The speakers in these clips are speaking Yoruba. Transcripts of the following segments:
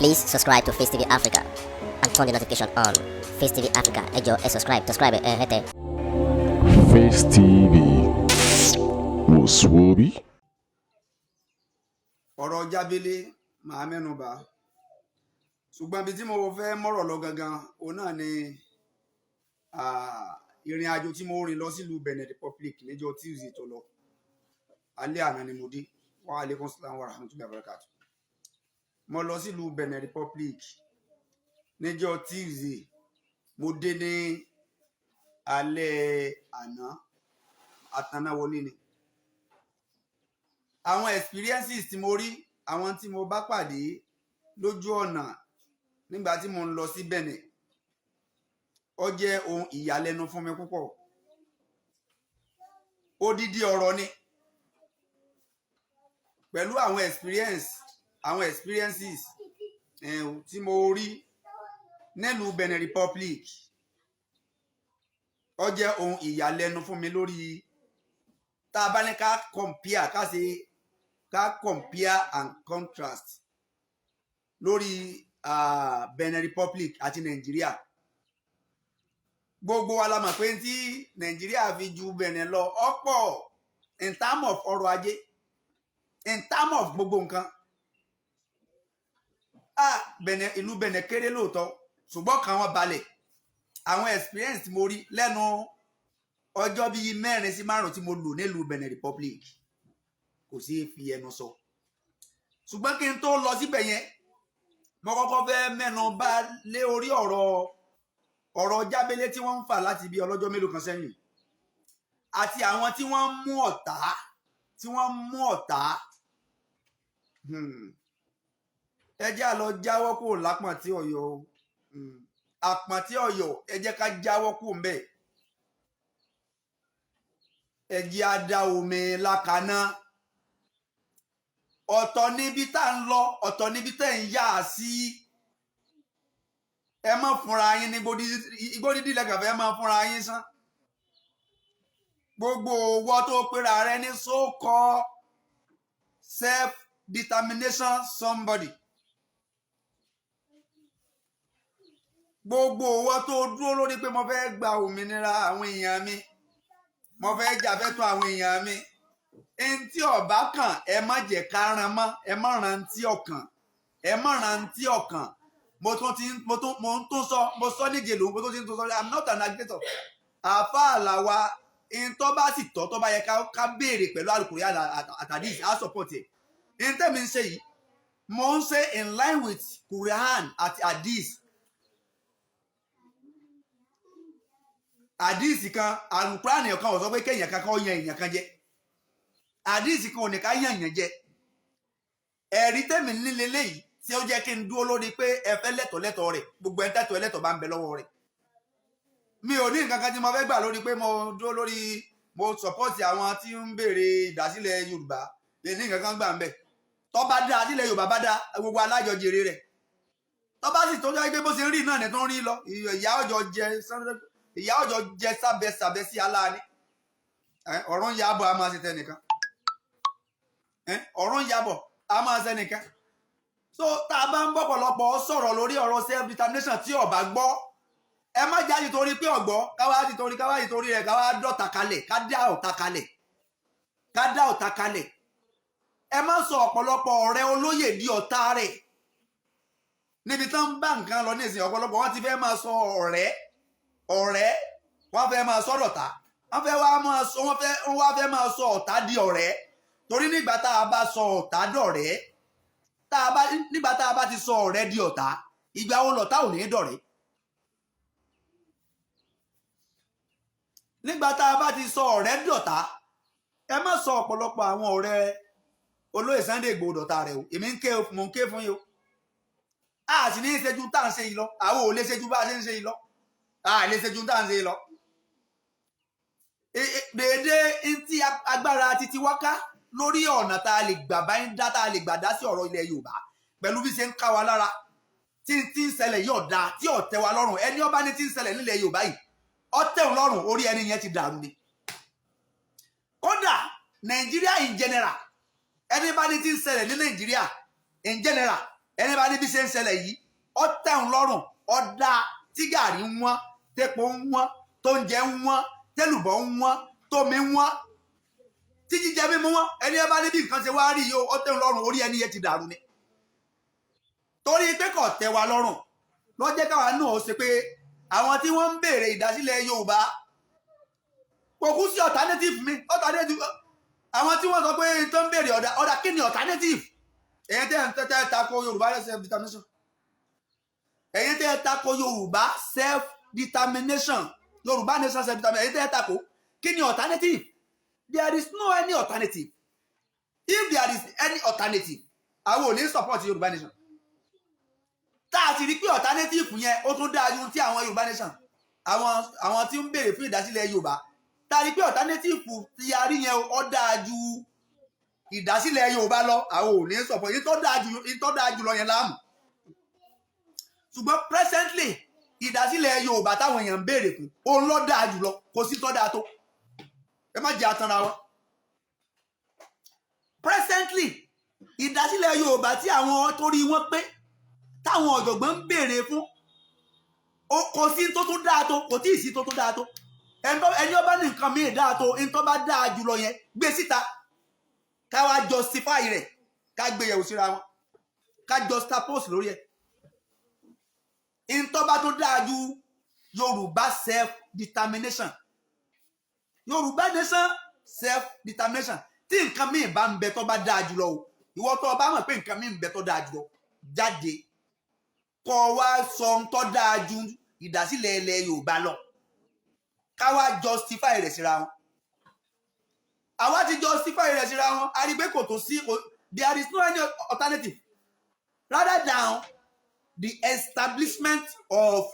Please subscribe to Face TV Africa and turn the notification on. Face TV Africa, ẹ jọ̀ọ́, subscribe, hete. Face TV was Swoby. ọ̀rọ̀ jábélé màá mẹ́nubà ṣùgbọ́n bí tí mo fẹ́ mọ̀rọ̀ lọ gangan òun náà ni ìrìn àjò tí mo rìn lọ sílùú Benin Republic níjọ́ Tuesday tó lọ alẹ́ àná ni mo dé wa alaikum salaam wa rahmatullahi wa barakatuh. Mo lọ sílùú Benin Republic níjọ́ Tuesday mo dé ní alẹ́ àná àtànáwọlé ni. Àwọn experiences tí mo rí, àwọn tí mo bá pàdé lójú ọ̀nà nígbà tí mo ń lọ sí Benin, ó jẹ́ ohun ìyàlẹ́nu fún mi púpọ̀. Odidi ọ̀rọ̀ ni pẹ̀lú àwọn experiences tí mo rí nílùú Benin Republic, ó jẹ́ ohun ìyàlẹ́nu fún mi lórí tá a bá ní ká compare and contrast lórí Benin Republic àti Nàìjíríà. Gbogbo wa la mọ̀ pé tí Nàìjíríà fi ju Benin lọ ọ̀pọ̀ in term of ọrọ̀ ajé, in term of gbogbo nǹkan. Ìlú Benin kéré lóòótọ́ ṣùgbọ́n kan wọn balẹ̀. Àwọn experience tí mo rí lẹ́nu ọjọ́ bíi 4 sí 5 tí mo lò nílùú Benin Republic kò sí fi ẹnu sọ. Ṣùgbọ́n kí n tó lọ síbẹ̀ yẹn, mo kọ́kọ́ fẹ́ mẹ́nu bà lé orí ọ̀rọ̀ jábélé tí wọ́n ń fà láti bí ọlọ́jọ́ mélòó kan sẹ́yìn àti àwọn tí wọ́n ń mú ọ̀tá ẹ jẹ́ á lọ jáwọ́ kúrò lápọ̀n tí Ọ̀yọ́ àpọ̀n tí Ọ̀yọ́ ẹ jẹ́ ká jáwọ́ kúrò ńbẹ̀. Ẹ jẹ́ á dá omi lákaná. Ọ̀tọ̀ níbi tá ń lọ, ọ̀tọ̀ níbi tẹ́ ń yà sí. Ẹ má fúnra yín ní igbó dídí lẹ́gàfẹ́, ẹ má fúnra yín sán. Gbogbo owó tó pera rẹ ní so-called self-determination somebody. Gbogbo owó tó dúró lórí pé mo fẹ́ gba òmìnira àwọn èèyàn mi, mo fẹ́ jàfẹ́tọ̀ àwọn èèyàn mi. Ntí ọba kan ẹ má jẹ́ ká ran mọ́, ẹ má rántí ọkàn, ẹ má rántí ọkàn. Mo sọ níjẹ̀lú, mo tún sọ I'm not an agitator. Àfáà làwa, ntọ́ bá sì tọ́ bá yẹ ká béèrè pẹ̀lú Al-Qur'an àtàdís á support ẹ̀. Ntẹ́mi ń ṣe yìí, mo ń ṣe in line with Quran àti hadith. Hadith kan, Al-Qur'an kan ò sọ pé kéèyàn kankan ó yan èèyàn kan jẹ. Hadith kan ò ní ká yàn èèyàn jẹ. Ẹ̀rí tẹ́mi nílé léyìí tí ó jẹ́ kí n dúró lórí pé ẹ fẹ́ lẹ́tọ̀ọ́ rẹ̀, gbogbo ẹni tẹ́tọ̀ọ́ ẹlẹ́tọ̀ọ́ bá ń bẹ lọ́wọ́ rẹ̀. Mi ò ní nǹkan kan tí mo fẹ́ gbà lórí pé mo dúró lórí mo sọ̀pọ́ọ̀tì àwọn tí ń béèrè ìdásílẹ̀ Yorùbá, lè ní nǹkan kan gbà ń bẹ̀. Tó bá dá sílẹ̀ Yorùbá bá dá gbogbo alájọ jèrè rẹ̀. Tó bá sì tó jẹ́ pé bó ṣe ń rí náà ni tó ń rí lọ, ìyá ọjọ́ jẹ sábẹ́sábẹ́ sí aláàní. Ọ̀run yàbọ̀ a máa ṣe tẹnìkan. Ọ̀run yàbọ̀ a máa ṣe nìkan. So tá a bá ń bọ́pọ̀lọpọ̀ sọ̀rọ̀ lórí ọ̀rọ̀ self determination tí ọba gbọ́, ẹ má jáde torí pé ọ̀gbọ́ káwá ti torí rẹ̀ káwá dọ̀tà kalẹ̀, ká dá ọ̀tá kalẹ̀. Ẹ má sọ ọ̀pọ̀lọpọ̀ ọ̀rẹ́ olóyè di ọ̀tá rẹ̀. Níbi tán ń bá nǹkan lọ nísìnyí, ọ̀pọ̀lọpọ̀ wọ́n ti fẹ́ máa sọ ọ̀rẹ́ wọ́n fẹ́ máa sọ ọ̀tá, wọ́n wá fẹ́ máa sọ ọ̀tá di ọ̀rẹ́. Torí nígbà tá a bá sọ ọ̀tá dọ̀rẹ́, nígbà tá a bá ti sọ ọ̀rẹ́ di ọ̀tá, ìgbà wo lọ̀tá ò ní dọ̀rẹ́? Nígbà tá a bá ti sọ ọ̀rẹ́ di ọ̀tá, ẹ má sọ ọ̀pọ̀lọpọ̀ àwọn ọ̀rẹ́ olóyè Sunday Igboho dọ̀tá rẹ̀ o. Èmi mò ń ké fún yín o. A sì ní ìṣẹ́jú tá à ń ṣe yìí lọ, àwọn ò lè ṣẹ́jú bá a ṣe ń ṣe yìí lọ, a lè ṣẹ́jú tá à ń ṣe yìí lọ. Dédé ntí agbára títí wáká lórí ọ̀nà tá a lè gbà dá sí ọ̀rọ̀ ilẹ̀ Yorùbá pẹ̀lú bí ṣe ń ká wa lára tí ń ṣẹlẹ̀ yóò dáa tí ò tẹ́ wa lọ́rùn. Ẹni ọba ní tí ń ṣẹlẹ̀ nílẹ̀ Yorùbá yìí ó tẹ́ òun lọ́rùn, orí ẹni yẹn ti dàrú ni. Kódà Nàìjíríà in general, ẹni bá ní tí ń ṣẹlẹ̀ ní Nàìjíríà in general ẹni bá níbi ṣe ń ṣẹlẹ̀ yìí ó tẹ̀hún lọ́rùn ọ̀dà tí gàrí ń wọ́n tẹ́pọ̀ ń wọ́n tó ń jẹ ń wọ́n tẹ́lùbọ̀ ń wọ́n tómi ń wọ́n tí jíjẹ mímú wọ́n ẹni bá níbi nǹkan ṣe wá rí yìí ó tẹ̀hún lọ́rùn orí ẹni yẹn ti dàrú ni torí pé kò tẹ́ wa lọ́rùn lọ́jẹ́ káwa náà ó ṣe pé àwọn tí wọ́n ń béèrè ìdásílẹ̀ Yorùbá kò kú sí alternative mi alternative àwọn tí wọ́n sọ pé tó ń béèrè ọ̀dà kí ni alternative ẹ̀yin tẹ́ tako Yorùbá self determination ẹ̀yin tẹ́ tako Yorùbá self determination Yorùbá nation self determination ẹ̀yin tẹ́ tako kí ni alternative there is no any alternative if there is any alternative àwọn ò ní support Yorùbá nation tá a ti rí pé alternative yẹn ó tún dáa ju ti àwọn Yorùbá nation àwọn tí ń béèrè fún ìdásílẹ̀ Yorùbá tá a rí pé alternative tí a rí yẹn ó dáa ju ìdásílẹ̀ Yorùbá lọ àwọn ò ní support yìí tó dáa jù lọ yẹn láàmú ṣùgbọ́n presently ìdásílẹ̀ Yorùbá táwọn èèyàn ń béèrè fún òun ló dáa jù lọ kò sí tó dáa tó ẹ má jẹ́ àtànra wọn presently ìdásílẹ̀ Yorùbá tí àwọn torí wọn pé táwọn ọ̀jọ̀gbọ́n ń béèrè fún kò sí tó tún dáa tó kò tí ì sí tó tún dáa tó ẹni ọba ní nǹkan míì dáa tó ẹni tó bá dáa jùlọ yẹn gbé síta ká wá justify rẹ̀ ká gbé yẹ̀wò síra wọn ká juxtapose lórí ẹ̀ ẹni tó bá tó dáa ju Yorùbá self determination Yorùbá nation self determination tí nǹkan míì bá ń bẹ tó bá dáa jùlọ o ìwọ tó bá mọ̀ pé nǹkan míì ń bẹ tó dáa jùlọ jáde kọ wá sọ ń tọ́ dáa ju ìdásílẹ̀ ilẹ̀ Yorùbá lọ ká wá justify rẹ̀ síra wọn àwa ti justify rẹ̀ síra wọn a rí pé kò tó sí there is no any alternative rather than the establishment of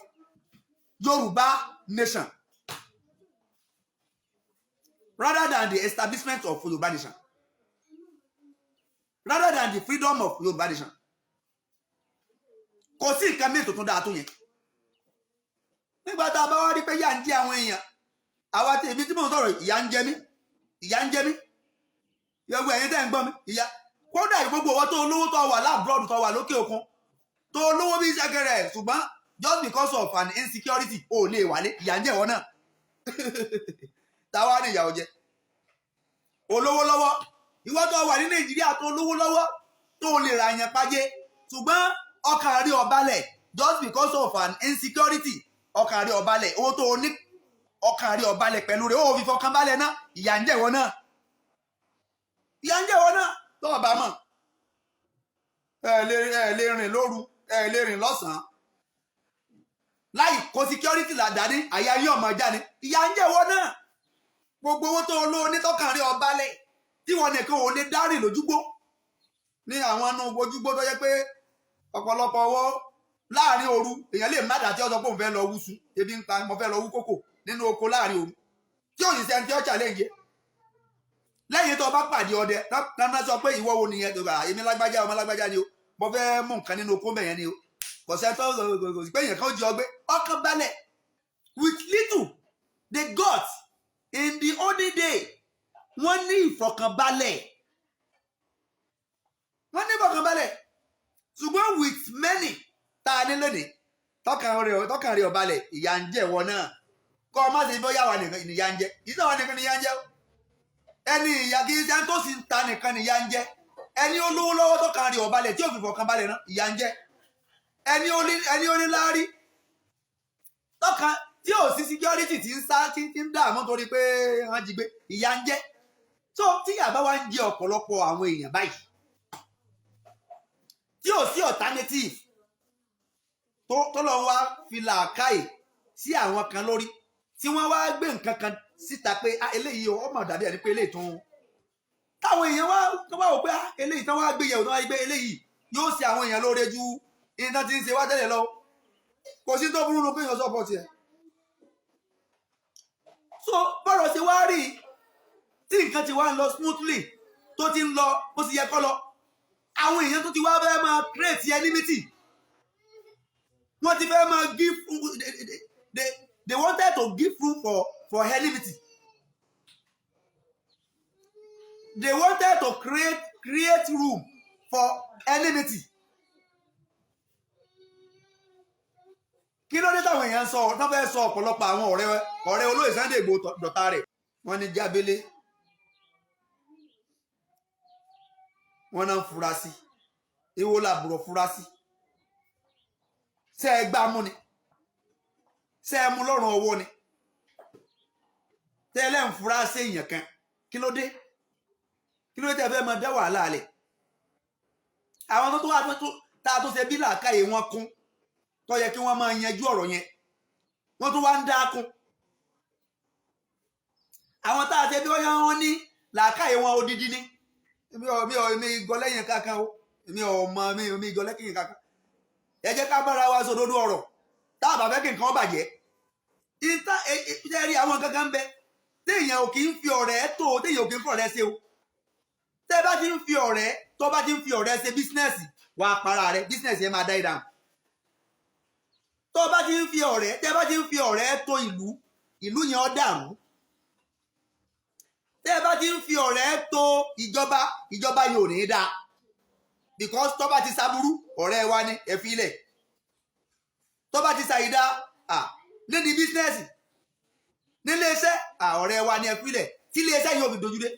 Yorùbá nation rather than the establishment of Yorùbá nation rather than the freedom of Yorùbá nation kò sí nǹkan mìíràn tó tún dáa tó yẹn nígbà tá a bá wá rí pé yà ń jẹ àwọn èèyàn àwa tí èmi tí mò ń sọ̀rọ̀ ìyà ń jẹ mí yọgbọ ẹ̀yin tẹ́ ń gbọ́ mi ìyà kódà gbogbo owó tó olówó tó wà láàbùrọ̀dù tó wà lókè òkun tó olówó bí sẹ́kẹ̀rẹ̀ ṣùgbọ́n just because of an insecurity ò lè wálé ìyà ń jẹ ìwọ náà táwa ní ìyàwó jẹ olówó lọ́wọ́ ìwọ tó wà ní Nàìjíríà tó olówó lọ́wọ́ tó lè ra yẹn pàjẹ́ ṣùgbọ́n ọkàn rí ọbalẹ̀ just because of an insecurity ọkàn rí ọbalẹ̀ owó tó ní ọkàn rí ọbalẹ̀ pẹ̀lú rẹ̀ ó fi fọkàn balẹ̀ náà ìyà ń jẹ ìwọ náà tó ọba mọ̀ ẹ lè rìn lóru ẹ lè rìn lọ́sàn-án láì kó security làdáni àyà yín ọmọ jáde ìyà ń jẹ ìwọ náà gbogbo owó tó olówó ní tọkàn rí ọbalẹ̀ tí wọn nìkan ò lè dárìn lójúgbó ní àwọn inú ojúgbó tó yẹ pé ọ̀pọ̀lọpọ̀ owó láàrin òru èèyàn lè má dàtí ọ̀sọ̀ pé òun fẹ́ lọ wúṣu ebi ń pa mo fẹ́ lọ wú kókò nínú oko láàrin òru tí ò ní sẹ́ni tí ó challenge lẹ́yìn tó bá pàdé ọdẹ náà sọ pé ìwọ wo nìyẹn tó gbà èmi lágbájá ọmọ lágbájá ni o mo fẹ́ mú nǹkan nínú oko mẹ́yẹn ni o kò sẹ́ni tó pé èèyàn kan jí ọgbẹ́ ọkàn balẹ̀ with little they got in the olden day wọ́n ní ìfọ̀kànbalẹ̀ ṣùgbọ́n with many tá a ní lónìí tọkàn rí ọbalẹ̀ ìyà ń jẹ ìwọ náà kọ́ ọ má ṣe bóyá wà nìkan ìyà ń jẹ ìṣe wà nìkan ìyà ń jẹ ẹni ìyà kì í ṣe tó sì ń ta nìkan ìyà ń jẹ ẹni olówó lọ́wọ́ tọkàn rí ọbalẹ̀ tí ò fi fọkàn balẹ̀ náà ìyà ń jẹ ẹni oníláárí tọkàn tí ò sí security tí ń sá tí ń dààmú torí pé wọ́n jí gbé ìyà ń jẹ tó tí àbá wa ń jẹ ọ̀pọ̀lọpọ̀ àwọn èèyàn báyìí tí ò sí alternative tó lọ wá fi làákàyè sí àwọn kan lórí tí wọ́n wá gbé nǹkan kan síta pé eléyìí ọmọ dàbí ẹni pé eléyìí tún táwọn èèyàn wá wò pé eléyìí tán wá gbé yẹ̀wò tán wá gbé eléyìí yóò ṣe àwọn èèyàn lóore ju iná tí ń ṣe wá tẹ́lẹ̀ lọ kò sí tó burú pé èèyàn support ẹ̀ so bọ́rọ̀ ṣe wá rí tí nǹkan ti wá ń lọ smoothly tó ti ń lọ bó ti yẹ kó lọ àwọn èèyàn tó ti wá fẹ́ máa create enmity wọ́n ti fẹ́ máa give they wanted to give room for enmity they wanted to create room for enmity kí ló dé táwọn èèyàn sọ tán fẹ́ sọ ọ̀pọ̀lọpọ̀ àwọn ọ̀rẹ́ olóyè Sunday Igboho dọ̀tá rẹ̀ wọ́n ní jábélé wọ́n náà ń fura sí èwo làbùrọ̀ fura sí ṣé ẹ gbá mú ni ṣé ẹ mú lọ́rùn ọwọ́ ni tẹ́lẹ̀ ń fura sí èèyàn kan kí ló dé tẹ́ fẹ́ máa dá wàhálà alẹ̀ àwọn tó wà tá a tó ṣe bí làákàyè wọn kún tó yẹ kí wọ́n máa yanjú ọ̀rọ̀ yẹn wọ́n tún wá ń dákun àwọn tá a ṣe bí wọ́n ní làákàyè wọn odidi ni èmi gọlẹ́yìn kankan o èmi gọlẹ́yìn kankan ẹ jẹ́ ká bára wa sòdodo ọ̀rọ̀ tá a bá fẹ́ kí nǹkan bàjẹ́ ìtẹ́rí àwọn kankan ń bẹ téèyàn ò kì í fi ọ̀rẹ́ tó téèyàn ò kì í fi ọ̀rẹ́ ṣe o tẹ́ bá ti ń fi ọ̀rẹ́ tó bá ti ń fi ọ̀rẹ́ ṣe bísínẹ́sì wàá para rẹ bísínẹ́sì yẹn máa dá ìdáhùn tó bá ti ń fi ọ̀rẹ́ tẹ́ bá ti ń fi ọ̀rẹ́ tó ìlú yẹn ó dàrú tẹ́ bá ti ń fi ọ̀rẹ́ tó ìjọba yìí ò ní í dáa because tó bá ti sábúrú ọ̀rẹ́ wa ni ẹ fi ilẹ̀ tó bá ti ṣàìdá nídìí bísínẹ́sì nílé iṣẹ́ ọ̀rẹ́ wa ni ẹ fi ilẹ̀ tí ilé iṣẹ́ yóò fi dojúdé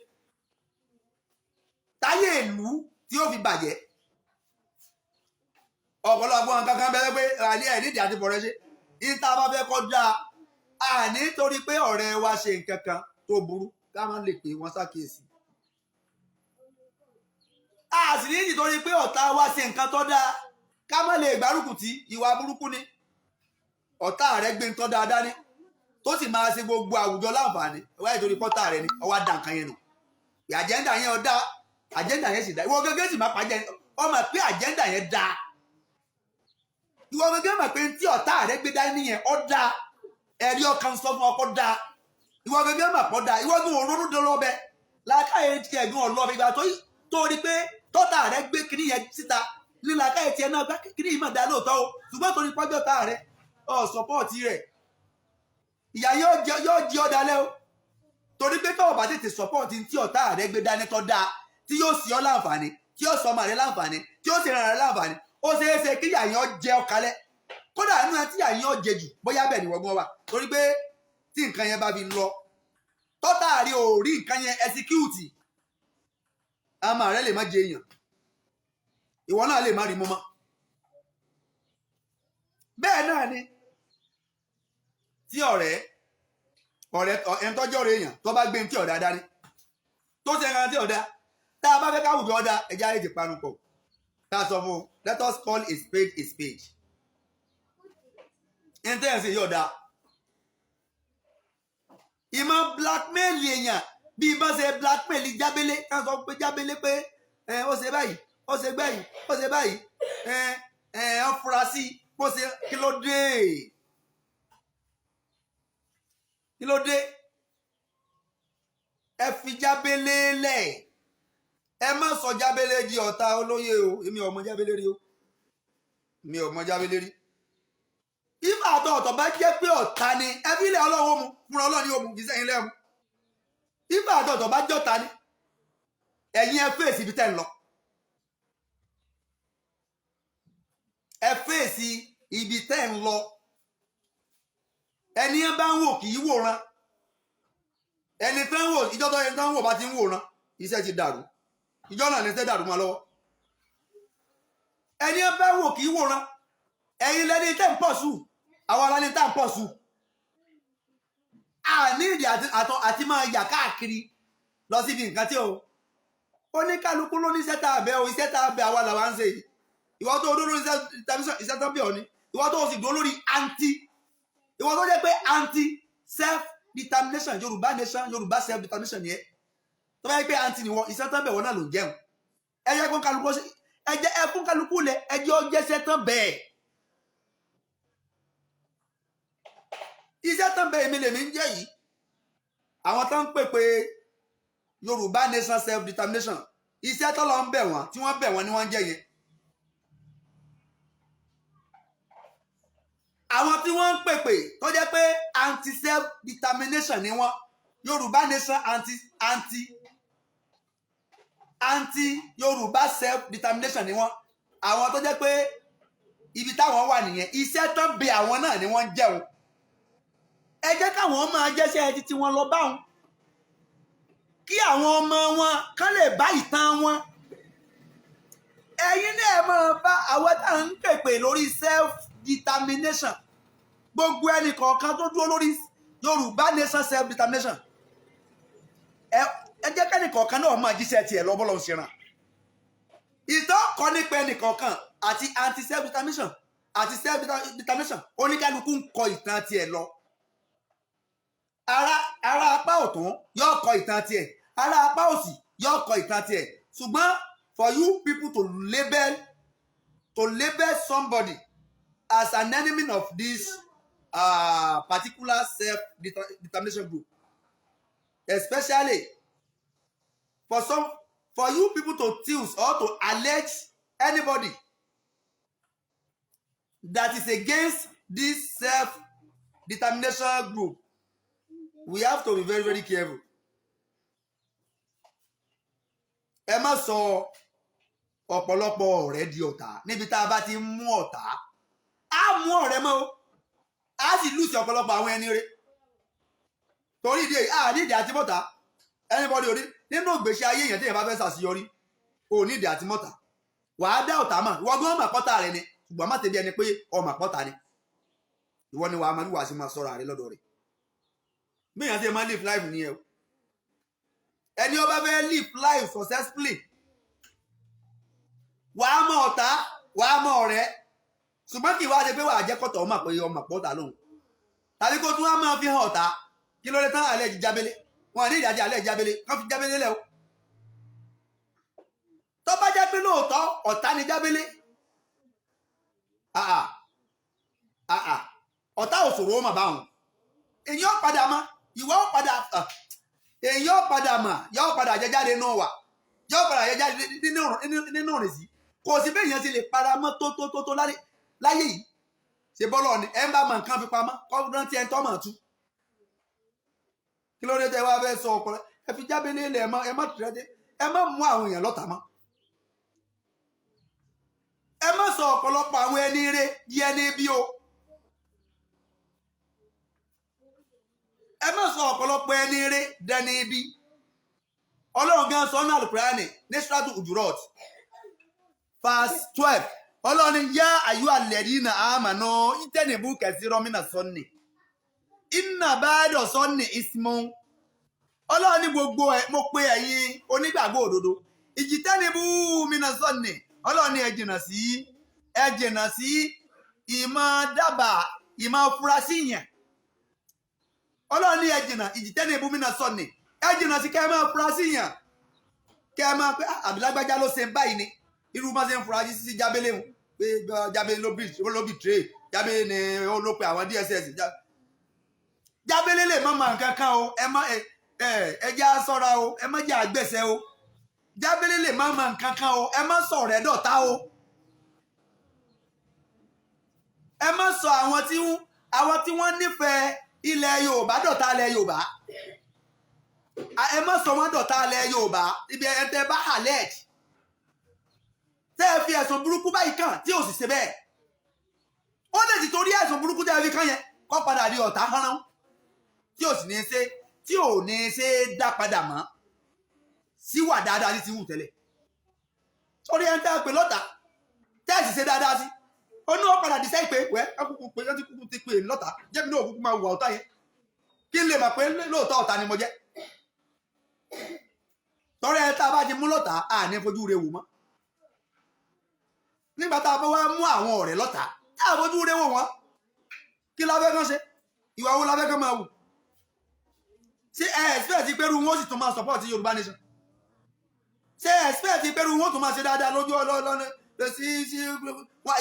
táyé ìlú tí yóò fi bàjẹ́ ọ̀pọ̀lọpọ̀ nǹkan kan bẹ́ẹ̀ pé ẹ̀ nídìí àti bọ̀rẹ́ ṣe níta bá fẹ́ kọ́ dáa nítorí pé ọ̀rẹ́ wa ṣe nǹkan kan tó burú ká má lè pè wọ́n ṣàkíyèsí sì ní nítorí pé ọ̀tá wa ṣe nǹkan tó dáa ká má lè gbárùkù tí ìwà burúkú ni ọ̀tá rẹ̀ gbé ń tọ́ dáadáa ní tó sì máa ṣe gbogbo àwùjọ láǹfààní wáyé torí pọ́tà rẹ̀ ni ọwọ́ dá nǹkan yẹn nù àjẹ́ndà yẹn ọ̀dá àjẹ́ndà yẹn sì dá ìwọ gẹ́gẹ́ sì máa pàjẹ́ ọmọ pé àjẹ́ndà yẹn dá ìwọ gẹ́gẹ́ mọ̀ pé tí ọ̀tá rẹ̀ gbé dání yẹn ọ̀dá ẹ̀rí ọkàn sọ fún ọkọ̀ dá ìwọ gẹ́gẹ́ mọ̀ pọ̀ dá ìwọ gẹ́gẹ́ òrónú dọ́lọ́bẹ lákàyè tiẹ̀ gan ọ̀lọ́bẹ ìgbà tó rí pé tọ́tà rẹ̀ gbé kíní yẹn síta ní lákàyè tiẹ̀ náà kíní yìí mà dá lóòótọ́ o ṣùgbọ́n torí pọ́jọ́ tá rẹ̀ sọpọ́ọ̀tì rẹ̀ ìyá yóò jí ọ́ dalẹ́ o torí pé tọ́wọ́ bá tètè sọpọ́ọ̀tì tí ọ̀tá rẹ̀ gbé dání tọ́ dáa tí yóò sí ọ láǹfààní tí yóò sọ ọmọ rẹ̀ láǹfààní tí yóò sì ràn rẹ̀ láǹfààní ó ṣeé ṣe kí ìyá yẹn jẹ ọ kalẹ̀ kódà nínú ẹ tí ìyá yẹn jẹ jù bóyá bẹ́ẹ̀ ni wọ́gbọ́n wà torí pé tí nǹkan yẹn bá fi lọ tọ́tà rí ò rí nǹkan yẹn ẹsikúùtì àmọ́ rẹ̀ lè má jẹ èèyàn ìwọ náà lè má rí mú mọ́ bẹ́ẹ̀ náà ni tí ọ̀rẹ́ ẹni tọ́jọ́ rẹ̀ èèyàn tó bá gbé ní tí ọ̀dá dání tó ṣe ẹran tí ọ̀dá tá a bá fẹ́ káwùjọ ọ̀dá ẹja ayé ti parun pọ̀ tá a sọ fún let us call a spade a spade intense yóò dá ìmọ̀ blackmail èèyàn bí ibà ṣe blackmail jábélé ká sọ pé jábélé pé ó ṣe báyìí ó ṣe báyìí ó ṣe báyìí ó fura sí bó ṣe kí ló dé ẹ fi jábélé lẹ̀ ẹ má sọ jábélé di ọ̀tá olóyè o èmi ò mọ jábélé rí o mi ò mọ jábélé rí ìfà àtọ̀ọ̀tọ̀ bá jẹ́ pé ọ̀tá ni ẹ fi ilẹ̀ ọlọ́wọ́ mu fúnra ọlọ́ni ó mu kì í sẹ́yìn lẹ́mu ìfà àtọ̀ọ̀tọ̀ bá jọ́ta ni ẹ̀yin ẹ fèsì ibi tẹ́ ń lọ ẹ fèsì ibi tẹ́ ń lọ ẹni bá ń wò kì í wòran ẹni tán wò ìjọ tó ẹni tán wò bá ti ń wòran iṣẹ́ ti dàrú ìjọ náà ní iṣẹ́ dàrú mọ́ lọ́wọ́ ẹni bá ń wò kì í wòran ẹ̀yin lẹ́ni tẹ́ ń pọ̀ sùn àwọn aláni tá ń pọ̀ sùn àní ìdí àti máa yà káàkiri lọ síbi nǹkan tí o oníkálukú ló ní iṣẹ́ tá a bẹ̀ o iṣẹ́ tá a bẹ̀ àwa làwa ń ṣe ìwọ tó dúró lórí iṣẹ́ tó bẹ̀ ọ́ ni ìwọ tó sì dúró lórí ìwọ tó jẹ́ pé anti self determination yorùbá nation yorùbá self determination yẹn tó bá yẹ pé anti ni wọn iṣẹ́ tán bẹ̀ wọ́n náà ló ń jẹun ẹ jẹ́ fún kálukú lẹ ẹ jẹ́ ó jẹ́ṣẹ́ tán bẹ́ẹ̀ iṣẹ́ tán bẹ́ẹ̀ èmi lèmi ń jẹ́ yìí àwọn tó ń pè pé yorùbá nation self determination iṣẹ́ tó lọ ń bẹ̀ wọ́n tí wọ́n bẹ̀ wọ́n ni wọ́n ń jẹ́ yẹn àwọn tí wọ́n ń pèpè tó jẹ́ pé anti self determination ni wọ́n yorùbá nation anti yorùbá self determination ni wọ́n àwọn tó jẹ́ pé ibi táwọn wà nìyẹn iṣẹ́ tán bẹ àwọn náà ni wọ́n ń jẹun ẹ jẹ́ káwọn máa jẹ́ṣẹ́ ẹtí tí wọ́n lọ bá wọn kí àwọn ọmọ wọn kán lè bá ìtàn wọn ẹ̀yin náà máa bá àwọn tá à ń pèpè lórí self determination gbogbo ẹnì kọ̀ọ̀kan tó dúró lórí Yorùbá nation self determination ẹ jẹ́ kẹ́nì kọ̀ọ̀kan náà máa jíṣẹ́ tiẹ̀ lọ́bọ́lọ́ ń ṣeràn ìtọ́kọ nípa ẹnì kọ̀ọ̀kan àti anti self determination àti self determination oníkálukú ń kọ ìtàn tiẹ̀ lọ ara apá ọ̀tún yóò kọ ìtàn tiẹ̀ ara apá òsì yóò kọ ìtàn tiẹ̀ ṣùgbọ́n for you people to label somebody as an enemy of this particular self determination group especially for you people to choose or to allege anybody that is against this self determination group we have to be very very careful. Ẹ má sọ ọ̀pọ̀lọpọ̀ ọ̀rẹ́ di ọ̀tá níbi tá a bá ti mú ọ̀tá á mú ọ̀rẹ́ mọ́ á sì lùsì ọ̀pọ̀lọpọ̀ àwọn ẹni rẹ̀ torí ìdí èyí àdídì àti mọ́ta anybody orí nínú ìgbésí ayé èèyàn tí èèyàn bá fẹ́ ṣàṣeyọrí ò ní ìdí àti mọ́ta wàá dá ọ̀tá mọ̀ ìwọ gbọ́n mà pọ́tà rẹ ni ṣùgbọ́n má tẹ̀lé ẹni pé ọmọ pọ́tà ni ìwọ ni wàá máa ní wàá sí máa sọ̀rọ̀ àrẹ lọ́dọ̀ rẹ̀ bí èèyàn ṣe máa live life nìyẹn o ẹni ó bá fẹ́ live life successfully wàá mọ ọ̀tá wàá mọ ọ̀rẹ́ ṣùgbọ́n kì í wá ṣe pé wàá jẹ́ kọ́tọ̀ ọmọ pé ọmọ pọ́tà lóhùn tàbí kó tún wá máa fi hàn ọ̀tá kí ló dé tán alẹ́ jí jábélé wọn ní ìdájọ́ alẹ́ jábélé kán fi jábélé lẹ̀ o tó bá jẹ́ pé lóòótọ́ ọ̀tá ni jábélé ọ̀tá òṣòro ó mà bá wọn èyí ó padà mọ ìwọ ó padà èyí ó padà mọ yóò padà jẹ jáde náà wà yóò padà jẹ jáde nínú rìn sí kò sí bẹ́ẹ̀ yẹn ti lè para mọ́ tó láyé yìí ṣe bọ́lọ̀ ni ẹ ń bá mọ nǹkan fi pamọ́ kọ́ rántí ẹ ń tọ́ mọ̀ tú kí ló dé tẹ wá fẹ́ sọ ọpọlọ ẹ fi jábélé ilẹ̀ ẹ má tẹ̀lé ẹ má mú àwọn èèyàn lọ́tà mọ́ ẹ má sọ ọ̀pọ̀lọpọ̀ àwọn ẹni rẹ di ẹni bí o ẹ má sọ ọ̀pọ̀lọpọ̀ ẹni rẹ dẹni bí ọlọ́run gan sọ ní Al-Qur'ani ní Suratu Hujurat verse 12 ọlọ́run ní yá àyú alladhina amanu ìtẹ̀nìbù kathiran mina sọ́ọ̀nì inna ba'da sọ́ọ̀nì ismun ọlọ́run ní gbogbo ẹ̀ mo pe ẹ̀yin onígbàgbọ́ òdodo ìjìtẹ́nìbù mina sọ́ọ̀nì ọlọ́run ní ẹ jìnnà sí ìmọ̀ dábàá ìmọ̀ furasí yẹn ọlọ́run ní ẹ jìnnà ìjìtẹ́nìbù mina sọ́ọ̀nì ẹ jìnnà sí kẹ́ ẹ máa furasí yẹn kẹ́ ẹ máa pé àbílágbájá ló ṣe báyìí ni irú máa ṣe ń furasí sí jábélé wọn pé jábélé ló bì tré jábélé ni ó ló pe àwọn DSS jábélé lè má máa nǹkan kan o ẹ má ẹ jẹ́ àṣọ́ra o ẹ má jẹ́ àgbẹ̀sẹ̀ o jábélé lè má máa nǹkan kan o ẹ má sọ ọ̀rẹ́ dọ̀tá o ẹ má sọ àwọn tí wọ́n nífẹ̀ẹ́ ilẹ̀ Yorùbá dọ̀tá ilẹ̀ Yorùbá ẹ má sọ wọ́n dọ̀tá ilẹ̀ Yorùbá ibi ẹ tẹ́ bá halẹ̀ tẹ́ ẹ fi ẹ̀sùn burúkú báyìí kàn tí ò sì ṣe bẹ́ẹ̀ ó lè ti torí ẹ̀sùn burúkú tẹ́ ẹ fi kàn yẹn kọ́ padà di ọ̀tá hánrán tí ò ní ṣe dá padà mọ́ síwà dáadáa sí ti wù tẹ́lẹ̀ torí ẹ ń tẹ́ pé lọ́tà tẹ́ ẹ sì ṣe dáadáa sí ó ní wọ́n padà dì sẹ́yìn pé wẹ́ ẹkùnkùn pé ẹtí kúkú ti pè é lọ́tà jẹ́ mi ní òkúkú máa wà ọ̀tá yẹn kí n lè mọ̀ pé lóòótọ́ ọ̀tá ni mo jẹ́ torí ẹ tá a bá ti mú lọ́tà à ní fojú re wò mọ́ nígbà tá a bá wá mú àwọn ọ̀rẹ́ lọ́tà tá a fojú re wò wọ́n kí la fẹ́ kàn ṣe ìwà wo la fẹ́ kàn máa wù ṣé ẹ expect pé irú wọn ó sì tún máa support Yorùbá nation ṣé ẹ expect pé irú wọn ó tún máa ṣe dáadáa lójú ọlọ́ọ̀lọ́ọ̀lọ́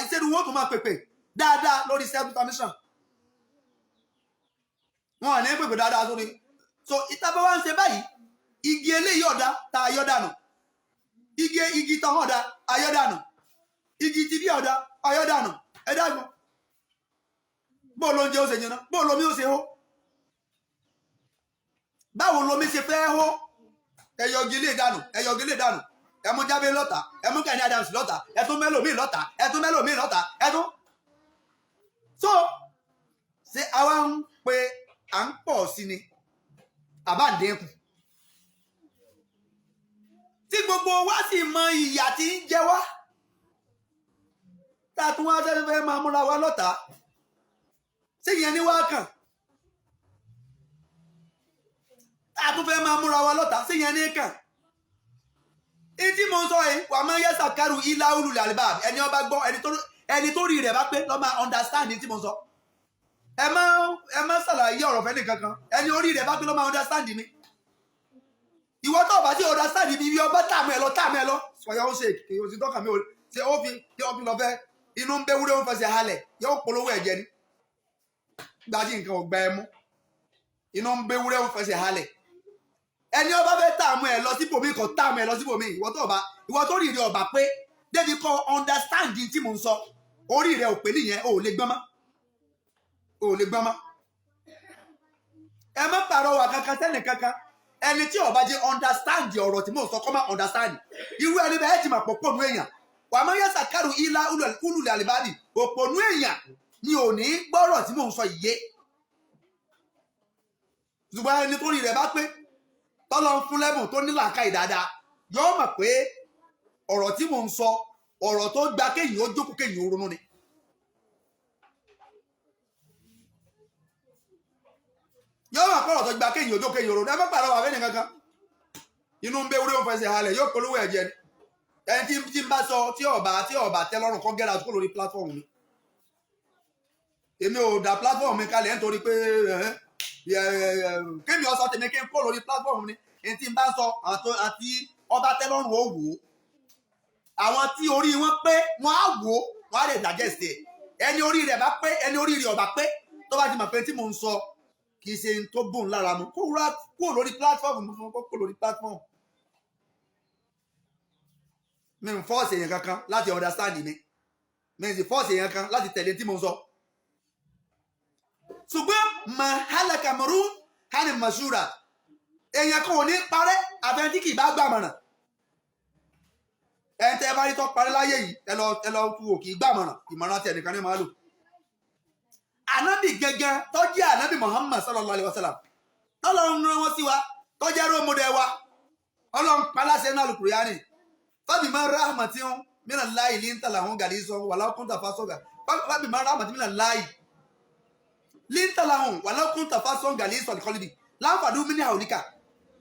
ìṣèlú wọn tún máa pèpè dáadáa lórí self determination wọn ò ní pèpè dáadáa sórí so ìtàbí wa ń ṣe báyìí igi eléyìí ọ̀dá ta ayọ́ dànù igi tọ̀hún ọ̀dá ayọ́ dànù igi tìbí ọ̀dá ayọ́ dànù ẹ̀dàgbọ́n bó ló ń jẹ́ ó ṣe yẹn náà bó lomi ó ṣe hó báwo lomi ṣe fẹ́ hó ẹ̀yọ̀gì lè dànù ẹmú jábé lọ́tà ẹmú Gani Adams lọ́tà ẹtún mẹ́lòmíì lọ́tà ẹtún mẹ́lòmíì lọ́tà so ṣé àwa ń pe à ń pọ̀ sí ni àbá ń dínkù tí gbogbo wa sì mọ ìyà tí ń jẹ wá tá a tún wá fẹ́ máa múra wa lọ́tà ṣé ìyẹn ní wá kàn tá a tún fẹ́ máa múra wa lọ́tà ṣé ìyẹn ní kàn ìdí mo ń sọ yìí wà máa yẹ sàkárù ilá ulul albab ẹni ọba gbọ́ ẹni tó rí rẹ̀ bá pé lọ́ máa understand tí mo sọ ẹ má ṣàlàyé ọ̀rọ̀ fẹ́ nìkankan ẹni orí rẹ̀ bá pé lọ́ máa understand mi ìwọ tó bá sí understand mi bí ọba tààmù ẹ lọ sọyà ó ṣe kí o ti tọ́ka mi ò ṣe ó fi lọ fẹ́ inú ń bẹ wúrẹ́ ó ń fẹsẹ̀ halẹ̀ yóò polówó ẹ̀jẹ̀ ni gbájú nǹkan ò gbẹ ẹ mú inú ń bẹ wúrẹ́ ó ń fẹsẹ̀ halẹ̀ ẹni ọba fẹ́ tààmù ẹ lọ síbòmí kò tààmù ẹ lọ síbòmí ìwọ tó rí rẹ ọba pé débi kọ understand tí mò ń sọ orí rẹ ò pé nìyẹn ò lè gbọ́n mọ́ ẹ má pàrọwà kankan sẹ́nì kankan ẹni tí ọba jẹ́ understand ọ̀rọ̀ tí mò ń sọ kọ́ máa understand irú ẹni bẹ́ẹ̀ ti máa pọ̀pọ̀ nú èèyàn wà máa yẹ sàkárù ilá ulul albab òpònú èèyàn ni ò ní gbọ́rọ̀ tí mò ń sọ yìí ṣùgbọ́n ẹni tó rí rẹ̀ bá pé tọ́lọ́ ń fún lẹ́bùn tó ní làákàyè dáadáa yóò mọ̀ pé ọ̀rọ̀ tí mò ń sọ ọ̀rọ̀ tó gba kéyìn ó jókòó kéyìn ó ronú ni. yóò mọ̀ pé ọ̀rọ̀ tó gba kéyìn ó jókòó kéyìn ó ronú ẹ má pàrọ̀ wà fẹ́ni kankan inú ń bẹ wúlé ó fẹsẹ̀ halẹ̀ yóò polówó ẹ̀jẹ̀ ni ẹni tí ń bá sọ tí ọba tẹ́ lọ́rùn kọ́ gẹ́ra kó lórí platform mi èmi ò dá platform mi kalẹ̀ nítorí pé kémi ọsọ tèmi kí n kó lórí platform ni èyí tí n bá sọ àti ọba tẹ́ lọ́rùn ó wò ó àwọn tí orí wọn pé wọn á wò ó wọn á lè digest ẹ ẹni orí rẹ̀ bá pé ẹni orí rẹ̀ ọba pé tó bá ti mọ̀ pé tí mò ń sọ kì í ṣe tó bùn lára mu kó lórí platform mi fún kó lórí platform mi ń fọ́ọ̀sì èèyàn kankan láti understand mi ń sì fọ́ọ̀sì èèyàn kan láti tẹ̀lé tí mo ń sọ. ṣùgbọ́n mahalaka maru hàní masura èèyàn kan ò ní parẹ́ àfẹnjí kì í bá gbàmọ̀ràn ẹ̀ tẹ́ ẹ bá rí tó parẹ́ láyé yìí ẹ lọ tu òkì gbàmọ̀ràn ìmọ̀ràn tí ẹnìkan ní máa lò. ànábì gẹ́gẹ́ tó jẹ́ ànábì Muhammad sallallahu alayhi wa sallam tọ́lọ́run rán wọn sí wa tó jẹ́ role model wa ọlọ́run paláṣẹ náà Al-Qur'ani فبما رحمة من الله لنت لهم غليظا ولو كنت فاسقا فبما رحمة من الله لنت لهم ولو كنت فاسقا غليظ القلب لانفضوا من حولك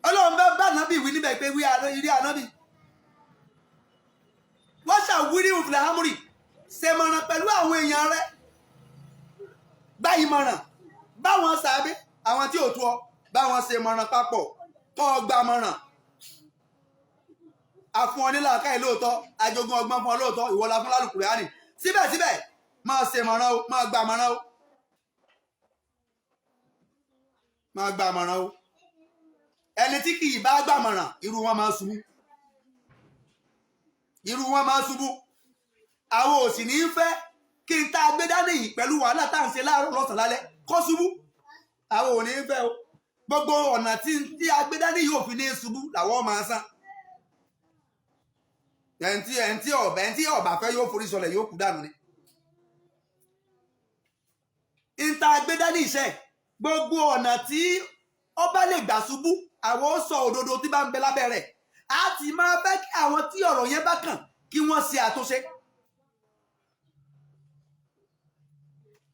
Ọlọ́run bá nàbí wí níbẹ̀ pé wí ìrí ànábì wọ́n ṣàwírí òfìlà hámúrì ṣe mọ̀ràn pẹ̀lú àwọn èèyàn rẹ̀ gba ìmọ̀ràn báwọn sàbẹ̀ àwọn tí ò tó ọ báwọn ṣe mọ̀ràn papọ̀ kọ́ gba mọ̀ràn àfún ọ nílà káì lóòótọ́ àjogún ọgbọ́n fún ọ lóòótọ́ ìwọlá fún Al-Qur'ani síbẹ̀síbẹ̀ máa ṣe mọ̀ràn o máa gba mọ̀ràn o máa gba mọ̀ràn o ẹni tí kì í bá gbà mọ̀ràn irú wọn máa ṣubú àwọn ò sì ní í fẹ́ kí n tá a gbé dání yìí pẹ̀lú wàhálà tá à ń ṣe láàárọ̀ lọ́sàn-án lálẹ́ kó ṣubú àwọn ò ní í fẹ́ o gbogbo ọ̀nà tí a gbé dání yìí ò fi ní í ṣubú làwọn máa san ẹntì ọba fẹ́ yóò forí sọlẹ̀ yóò kú dànù ni. ìta gbẹdání iṣẹ́ gbogbo ọ̀nà tí ọba lè gbà ṣubú àwọn ó sọ òdodo tí bá ń bẹ lábẹ́ rẹ̀ á ti máa fẹ́ kí àwọn tí ọ̀rọ̀ yẹn bá kàn kí wọ́n ṣe àtúnṣe.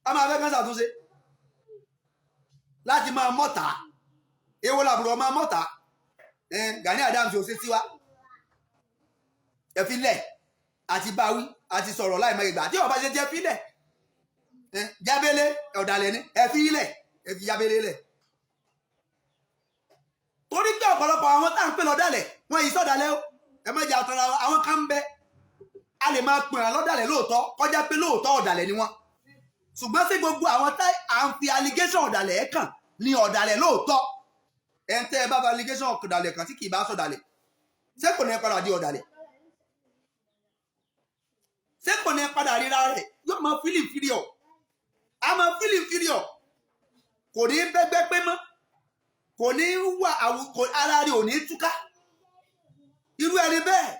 a máa fẹ́ kán ṣàtúnṣe láti máa mọ̀ta èwo làbúrò máa mọ̀ta Gani Adams ò ṣe tiwa ẹ̀fílẹ̀ àti báwí àti sọ̀rọ̀ láìmọ̀ ìgbà tí ọba ṣe jẹ́ fílẹ̀ jábélé ọ̀dàlẹ̀ ní ẹ̀fílẹ̀ ẹ̀fí jábélé lẹ̀. torí pé ọ̀pọ̀lọpọ̀ àwọn tá à ń pè lọ́dàlẹ̀ wọ́n yìí sọ̀dàlẹ̀ o ẹ má jẹ́ àtọ́ra àwọn kan ń bẹ a lè máa pè wọ́n lọ́dàlẹ̀ lóòótọ́ kọjá pé lóòótọ́ ọ̀dàlẹ̀ ni wọ́n ṣùgbọ́n sí gbogbo àwọn tá à ń fi allegation ọ̀dàlẹ̀ ẹ̀ kàn ní ọ̀dàlẹ̀ lóòótọ́ ẹ̀ ń tẹ́ ẹ bá fi allegation ọ̀dàlẹ̀ kàn tí kì í bá sọ̀dàlẹ̀ ṣé kò ní ẹ padà di ọ̀dàlẹ̀ ṣé kò ní padà ríra rẹ̀ yóò máa feel inferior a máa feel inferior kò ní bẹ́gbẹ́ pé mọ́ kò ní wà ara rẹ̀ ò ní túká irú ẹni bẹ́ẹ̀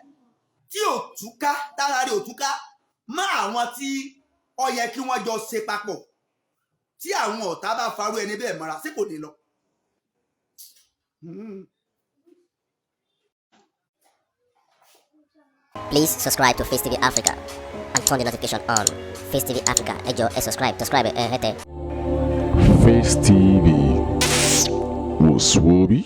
tí ò túká tára rẹ̀ ò túká mọ́ àwọn tí ó yẹ kí wọ́n jọ ṣe papọ̀ tí àwọn ọ̀tá bá farú ẹni bẹ́ẹ̀ mọ́ra sí kò ní lọ. Please subscribe to Face TV Africa and turn the notification on. Face TV Africa, ẹ jọ̀ọ́ ẹ subscribe hete. Face TV was Swoby.